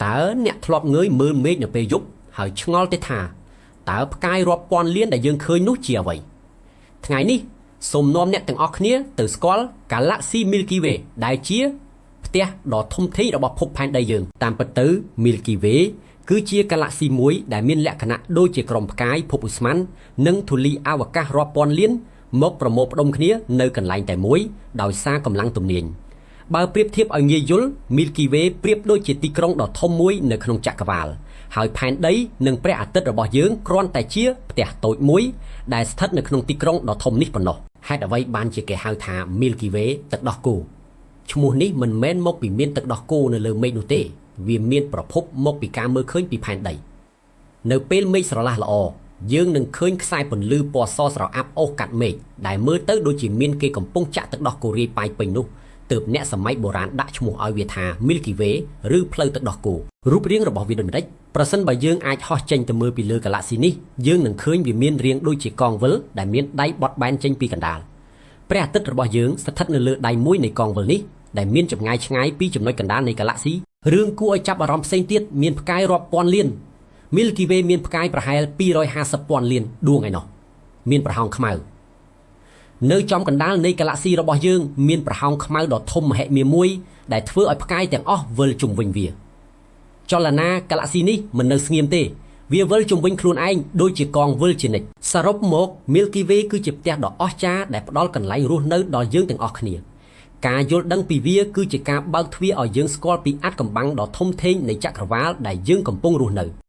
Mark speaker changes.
Speaker 1: តើអ្នកធ្លាប់ងើយមើលមេឃនៅពេលយប់ហើយឆ្ងល់ទេថាតើផ្កាយរាប់ពាន់លានដែលយើងឃើញនោះជាអ្វីថ្ងៃនេះសូមនាំអ្នកទាំងអស់គ្នាទៅស្គាល់ Galaxy Milky Way ដែលជាផ្ទះដ៏ធំធេងរបស់ភពផែនដីយើងតាមពិតទៅ Milky Way គឺជា Galaxy មួយដែលមានលក្ខណៈដូចជាក្រុមផ្កាយភពឧស្ម័ននិងធូលីអវកាសរាប់ពាន់លានមកប្រមូលផ្ដុំគ្នានៅកន្លែងតែមួយដោយសារកម្លាំងទំនាញបើប្រៀបធៀបឲ្យងាយយល់ Milky Way ប្រៀបដូចជាទីក្រុងដ៏ធំមួយនៅក្នុងចក្រវាឡហើយផែនដីនិងព្រះអាទិត្យរបស់យើងគ្រាន់តែជាផ្ទះតូចមួយដែលស្ថិតនៅក្នុងទីក្រុងដ៏ធំនេះប៉ុណ្ណោះហេតុអ្វីបានជាគេហៅថា Milky Way ទឹកដោះគោឈ្មោះនេះមិនមែនមកពីមានទឹកដោះគោនៅលើមេឃនោះទេវាមានប្រភពមកពីការមើលឃើញពីផែនដីនៅពេលមេឃស្រឡះល្អយើងនឹងឃើញខ្សែពន្លឺពណ៌សស្រអាប់អូសកាត់មេឃដែលមើលទៅដូចជាមានគេកំពុងចាក់ទឹកដោះគោរាយប៉ាយពេញនោះទើបអ្នកសម័យបុរាណដាក់ឈ្មោះឲ្យវាថា Milky Way ឬផ្លូវទឹកដោះគោរូបរាងរបស់វាដូចម្ដេចប្រសិនបើយើងអាចហោះចេញទៅមើលពីលើ Galaxy នេះយើងនឹងឃើញវាមានរាងដូចជាកងវិលដែលមានដៃបត់បែនចេញពីកណ្ដាលព្រះអាទិត្យរបស់យើងស្ថិតនៅលើដៃមួយនៃកងវិលនេះដែលមានចម្ងាយឆ្ងាយពីចំណុចកណ្ដាលនៃ Galaxy រឿងគួរឲ្យចាប់អារម្មណ៍ផ្សេងទៀតមានផ្កាយរាប់ពាន់លាន Milky Way មានផ្កាយប្រហែល250ពាន់លានដួងឯណោះមានប្រហោងខ្មៅនៅចំកណ្ដាលនៃ Galaxy របស់យើងមានប្រហោងខ្មៅដ៏ធំមហិមាមួយដែលធ្វើឲ្យផ្កាយទាំងអស់វិលជុំវិញវាចលនា Galaxy នេះមិននៅស្ងៀមទេវាវិលជុំវិញខ្លួនឯងដូចជាកងវិលជានិច្ចសរុបមក Milky Way គឺជាផ្ទះដ៏អស្ចារ្យដែលផ្ដល់កន្លែងរស់នៅដល់យើងទាំងអស់គ្នាការយល់ដឹងពីវាគឺជាការបើកទ្វារឲ្យយើងស្គាល់ពីអាថ៌កំបាំងដ៏ធំធេងនៃចក្រវាឡដែលយើងកំពុងរស់នៅ